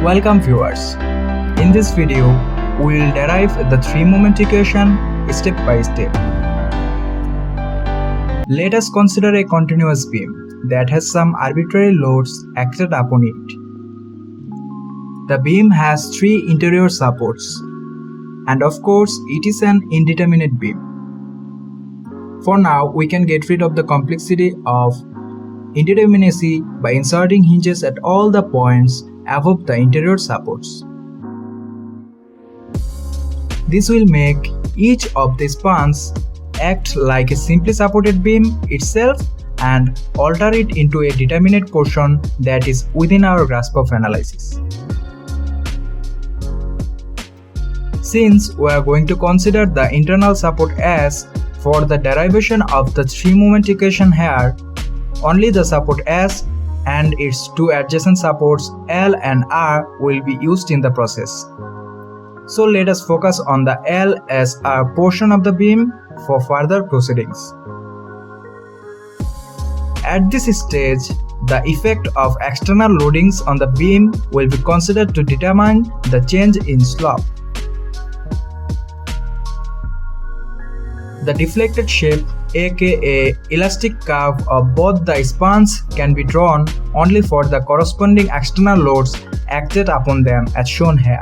Welcome viewers. In this video, we will derive the three-moment equation step by step. Let us consider a continuous beam that has some arbitrary loads acted upon it. The beam has three interior supports, and of course, it is an indeterminate beam. For now, we can get rid of the complexity of indeterminacy by inserting hinges at all the points above the interior supports. This will make each of the spans act like a simply supported beam itself and alter it into a determinate portion that is within our grasp of analysis. Since we are going to consider the internal support S for the derivation of the three-moment equation here, only the support S and its two adjacent supports L and R will be used in the process. So let us focus on the L as a portion of the beam for further proceedings. At this stage, the effect of external loadings on the beam will be considered to determine the change in slope. The deflected shape, aka elastic curve of both the spans, can be drawn only for the corresponding external loads acted upon them as shown here.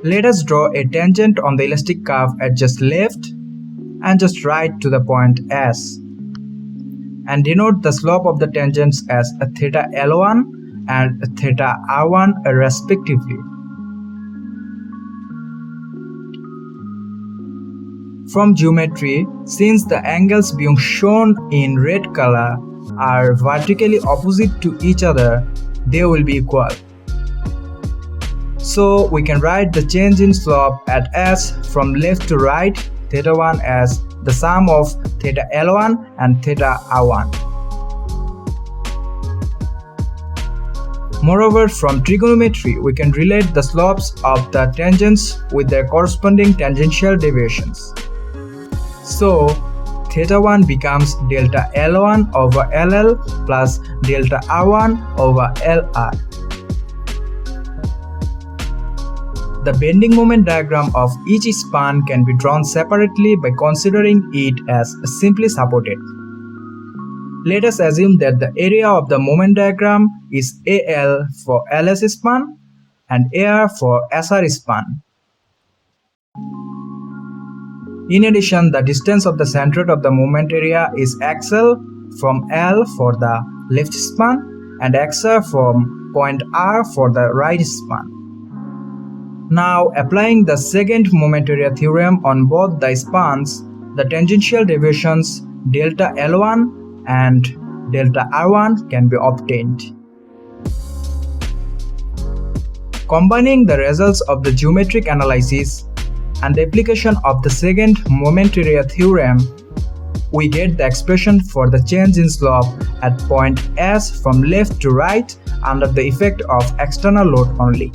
Let us draw a tangent on the elastic curve at just left and just right to the point S, and denote the slope of the tangents as a theta L1 and a theta R1 respectively. From geometry, since the angles being shown in red color are vertically opposite to each other, they will be equal. So we can write the change in slope at S from left to right, theta 1, as the sum of theta L1 and theta R1. Moreover, from trigonometry, we can relate the slopes of the tangents with their corresponding tangential deviations. So, theta 1 becomes delta L1 over LL plus delta R1 over LR. The bending moment diagram of each span can be drawn separately by considering it as simply supported. Let us assume that the area of the moment diagram is AL for LS span and AR for SR span. In addition, the distance of the centroid of the moment area is XL from L for the left span and XR from point R for the right span. Now, applying the second moment area theorem on both the spans, the tangential deviations delta L1 and delta R1 can be obtained. Combining the results of the geometric analysis and the application of the second moment area theorem, we get the expression for the change in slope at point S from left to right under the effect of external load only.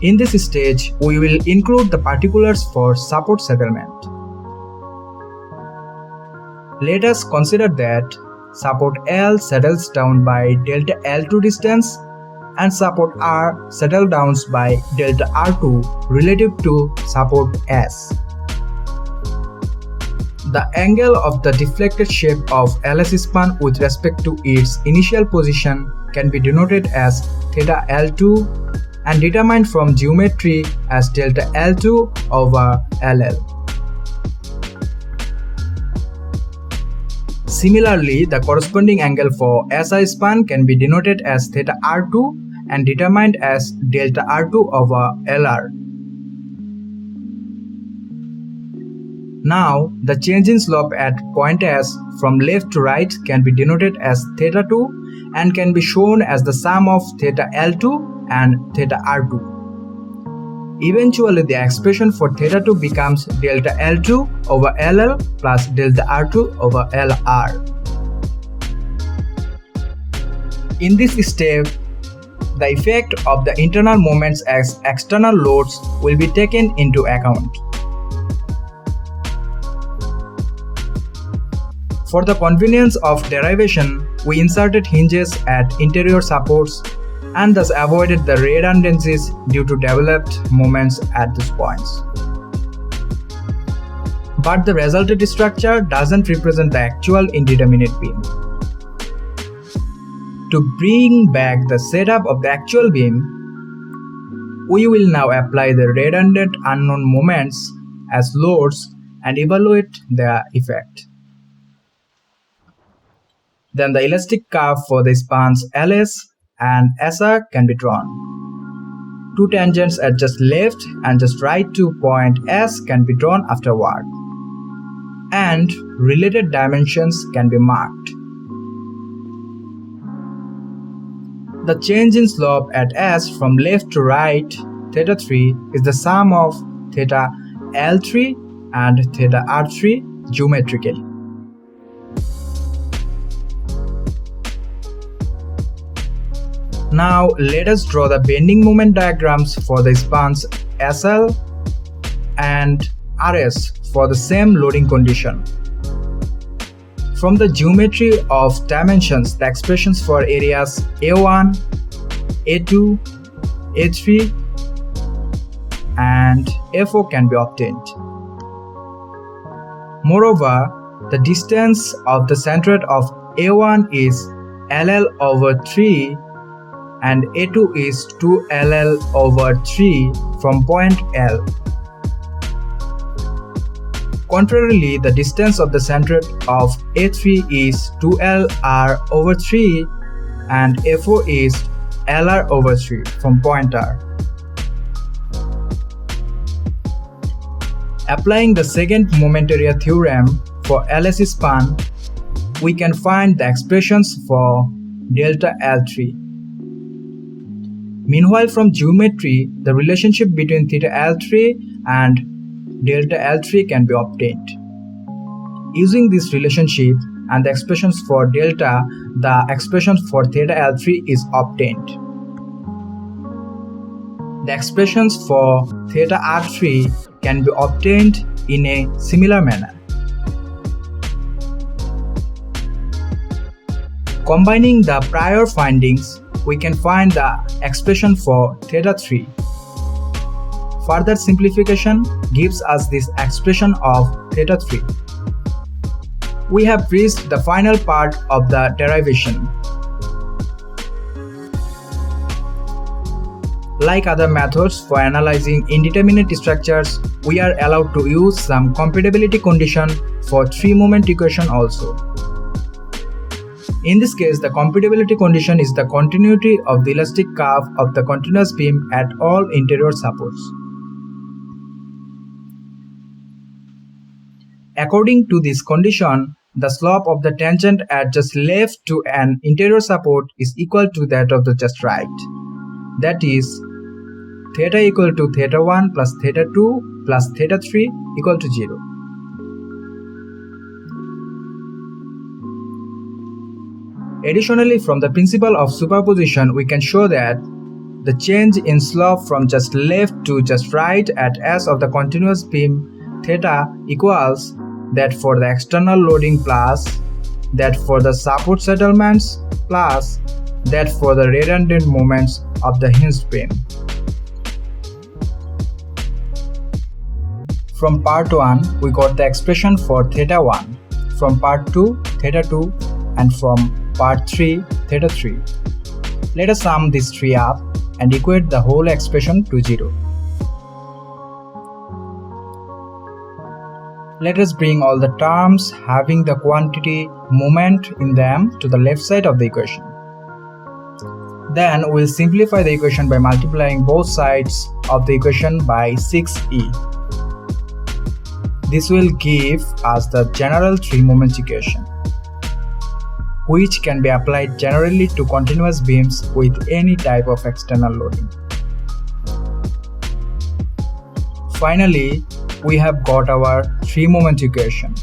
In this stage, we will include the particulars for support settlement. Let us consider that support L settles down by delta L2 distance and support R settles down by delta R2 relative to support S. The angle of the deflected shape of LS span with respect to its initial position can be denoted as theta L2 and determined from geometry as delta L2 over LL. Similarly, the corresponding angle for SI span can be denoted as theta R2 and determined as delta R2 over LR. Now, the change in slope at point S from left to right can be denoted as theta 2 and can be shown as the sum of theta L2 and theta R2. Eventually, the expression for theta 2 becomes delta L2 over LL plus delta R2 over LR. In this step, the effect of the internal moments as external loads will be taken into account. For the convenience of derivation, we inserted hinges at interior supports and thus avoided the redundancies due to developed moments at these points. But the resulted structure doesn't represent the actual indeterminate beam. To bring back the setup of the actual beam, we will now apply the redundant unknown moments as loads and evaluate their effect. Then the elastic curve for the spans LS and SR can be drawn. Two tangents at just left and just right to point S can be drawn afterward, and related dimensions can be marked. The change in slope at S from left to right, θ3, is the sum of theta L3 and theta R3 geometrically. Now let us draw the bending moment diagrams for the spans SL and RS for the same loading condition. From the geometry of dimensions, the expressions for areas A1, A2, A3 and A4 can be obtained. Moreover, the distance of the centroid of A1 is LL over 3 and A2 is 2LL over 3 from point L. Contrarily, the distance of the centroid of A3 is 2LR over 3 and A4 is LR over 3 from point R. Applying the second moment area theorem for LS span, we can find the expressions for delta L3. Meanwhile, from geometry, the relationship between theta L3 and delta L3 can be obtained. Using this relationship and the expressions for delta, the expression for theta L3 is obtained. The expressions for theta R3 can be obtained in a similar manner. Combining the prior findings, we can find the expression for θ3. Further simplification gives us this expression of θ3. We have reached the final part of the derivation. Like other methods for analyzing indeterminate structures, we are allowed to use some compatibility condition for three-moment equation also. In this case, the compatibility condition is the continuity of the elastic curve of the continuous beam at all interior supports. According to this condition, the slope of the tangent at just left to an interior support is equal to that of the just right. That is, theta equal to θ1 plus θ2 plus θ3 equal to 0. Additionally, from the principle of superposition, we can show that the change in slope from just left to just right at S of the continuous beam theta equals that for the external loading plus that for the support settlements plus that for the redundant moments of the hinged beam. From part 1, we got the expression for θ1, from part 2, θ2, and from part 3, θ3. Let us sum these three up and equate the whole expression to 0. Let us bring all the terms having the quantity moment in them to the left side of the equation. Then we'll simplify the equation by multiplying both sides of the equation by 6e. This will give us the general three-moment equation, which can be applied generally to continuous beams with any type of external loading. Finally, we have got our three-moment equation.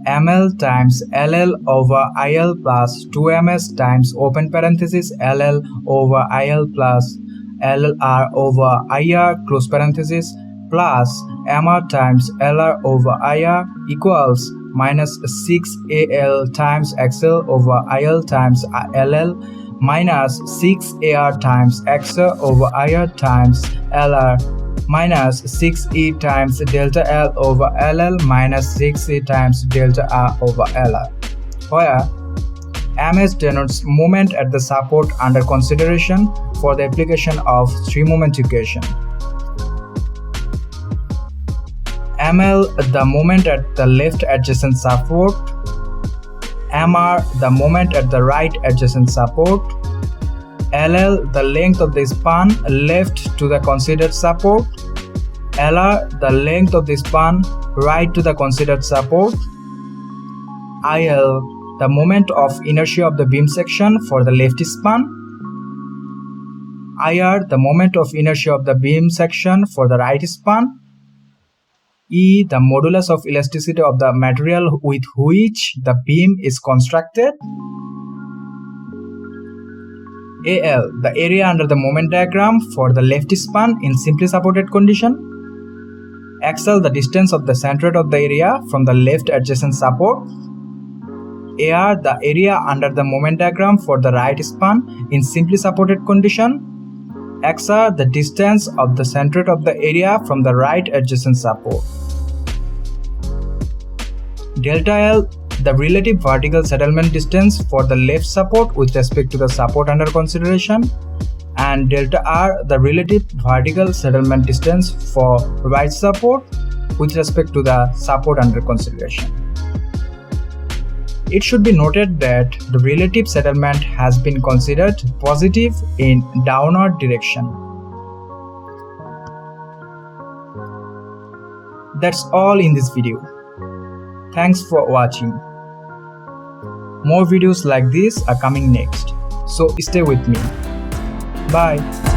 ML times LL over IL plus 2MS times open parenthesis LL over IL plus LR over IR close parenthesis plus MR times LR over IR equals minus 6AL times XL over IL times LL minus 6AR times XR over IR times LR minus 6E times delta L over LL minus 6E times delta R over LR, where MS denotes moment at the support under consideration for the application of three-moment equation. ML the moment at the left adjacent support, MR the moment at the right adjacent support, LL the length of the span left to the considered support, LR the length of the span right to the considered support, IL the moment of inertia of the beam section for the left span, IR the moment of inertia of the beam section for the right span, E the modulus of elasticity of the material with which the beam is constructed, AL the area under the moment diagram for the left span in simply supported condition, XL the distance of the centroid of the area from the left adjacent support, AR the area under the moment diagram for the right span in simply supported condition, XR the distance of the centroid of the area from the right adjacent support. Delta L the relative vertical settlement distance for the left support with respect to the support under consideration, and delta R the relative vertical settlement distance for right support with respect to the support under consideration. It should be noted that the relative settlement has been considered positive in downward direction. That's all in this video. Thanks for watching. More videos like this are coming next, so stay with me. Bye.